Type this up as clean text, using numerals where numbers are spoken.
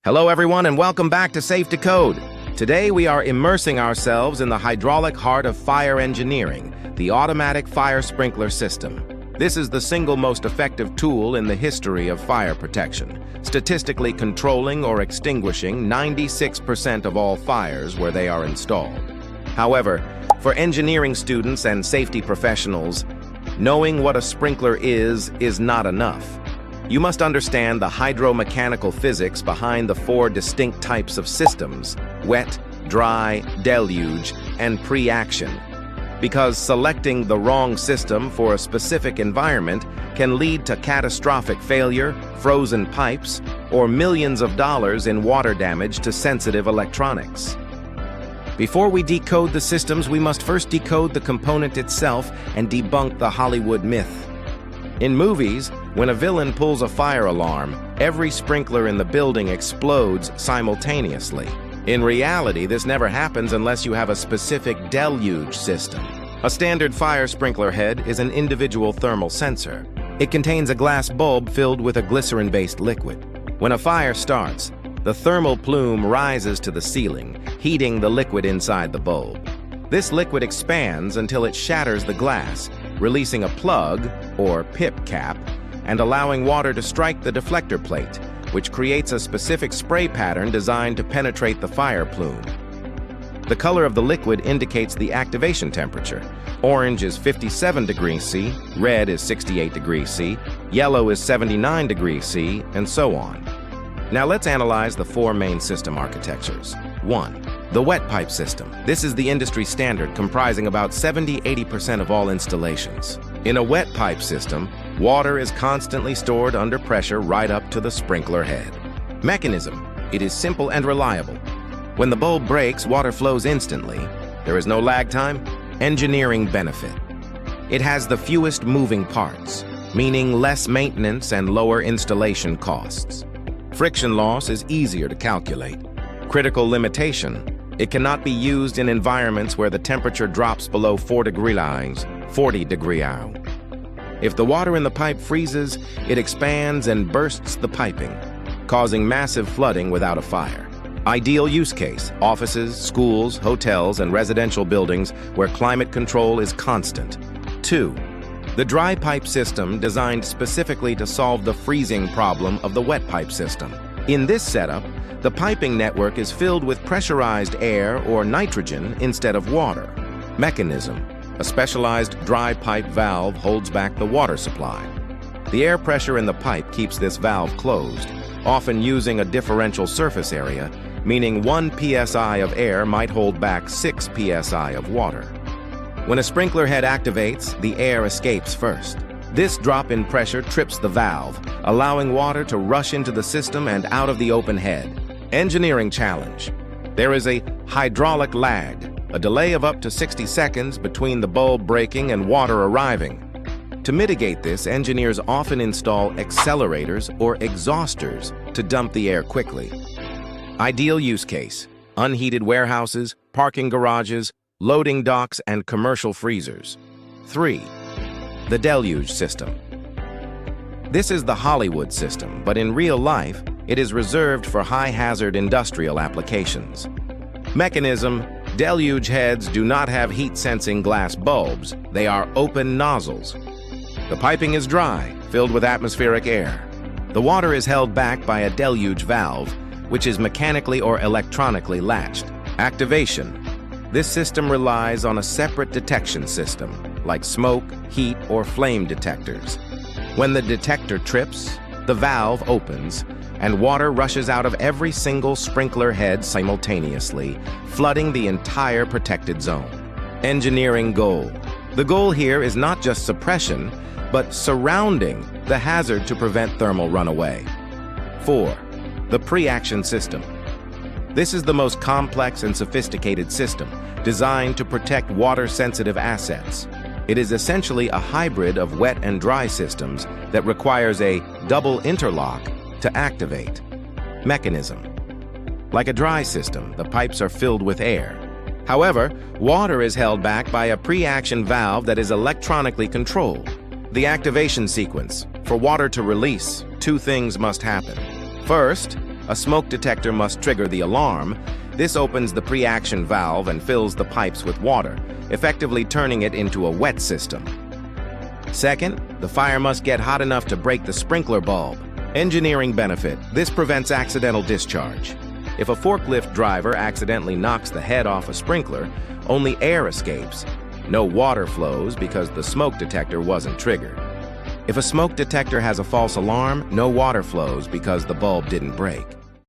Hello everyone and welcome back to Safe Decode. Today we are immersing ourselves in the hydraulic heart of fire engineering, the automatic fire sprinkler system. This is the single most effective tool in the history of fire protection, statistically controlling or extinguishing 96% of all fires where they are installed. However, for engineering students and safety professionals, knowing what a sprinkler is not enough. You must understand the hydromechanical physics behind the four distinct types of systems: wet, dry, deluge, and pre-action. Because selecting the wrong system for a specific environment can lead to catastrophic failure, frozen pipes, or millions of dollars in water damage to sensitive electronics. Before we decode the systems, we must first decode the component itself and debunk the Hollywood myth. In movies, when a villain pulls a fire alarm, every sprinkler in the building explodes simultaneously. In reality, this never happens unless you have a specific deluge system. A standard fire sprinkler head is an individual thermal sensor. It contains a glass bulb filled with a glycerin-based liquid. When a fire starts, the thermal plume rises to the ceiling, heating the liquid inside the bulb. This liquid expands until it shatters the glass, releasing a plug, or pip cap, and allowing water to strike the deflector plate, which creates a specific spray pattern designed to penetrate the fire plume. The color of the liquid indicates the activation temperature. Orange is 57 degrees C, red is 68 degrees C, yellow is 79 degrees C, and so on. Now let's analyze the four main system architectures. 1. The wet pipe system. This is the industry standard, comprising about 70–80% of all installations. In a wet pipe system, water is constantly stored under pressure right up to the sprinkler head. Mechanism. It is simple and reliable. When the bulb breaks, water flows instantly. There is no lag time. Engineering benefit. It has the fewest moving parts, meaning less maintenance and lower installation costs. Friction loss is easier to calculate. Critical limitation. It cannot be used in environments where the temperature drops below 40 degrees. If the water in the pipe freezes, it expands and bursts the piping, causing massive flooding without a fire. Ideal use case: offices, schools, hotels, and residential buildings where climate control is constant. 2. The dry pipe system, designed specifically to solve the freezing problem of the wet pipe system. In this setup, the piping network is filled with pressurized air or nitrogen instead of water. Mechanism. A specialized dry pipe valve holds back the water supply. The air pressure in the pipe keeps this valve closed, often using a differential surface area, meaning 1 psi of air might hold back 6 psi of water. When a sprinkler head activates, the air escapes first. This drop in pressure trips the valve, allowing water to rush into the system and out of the open head. Engineering challenge. There is a hydraulic lag, a delay of up to 60 seconds between the bulb breaking and water arriving. To mitigate this, engineers often install accelerators or exhausters to dump the air quickly. Ideal use case: unheated warehouses, parking garages, loading docks, and commercial freezers. 3. The deluge system. This is the Hollywood system, but in real life, it is reserved for high-hazard industrial applications. Mechanism. Deluge heads do not have heat-sensing glass bulbs. They are open nozzles. The piping is dry, filled with atmospheric air. The water is held back by a deluge valve, which is mechanically or electronically latched. Activation. This system relies on a separate detection system, like smoke, heat, or flame detectors. When the detector trips, the valve opens, and water rushes out of every single sprinkler head simultaneously, flooding the entire protected zone. Engineering goal. The goal here is not just suppression, but surrounding the hazard to prevent thermal runaway. 4. The pre-action system. This is the most complex and sophisticated system, designed to protect water-sensitive assets. It is essentially a hybrid of wet and dry systems that requires a double interlock to activate. Mechanism. Like a dry system, the pipes are filled with air. However, water is held back by a pre-action valve that is electronically controlled. The activation sequence. For water to release, two things must happen. First, A smoke detector must trigger the alarm. This opens the pre-action valve and fills the pipes with water, effectively turning it into a wet system. Second, the fire must get hot enough to break the sprinkler bulb. Engineering benefit: this prevents accidental discharge. If a forklift driver accidentally knocks the head off a sprinkler, only air escapes. No water flows because the smoke detector wasn't triggered. If a smoke detector has a false alarm, no water flows because the bulb didn't break.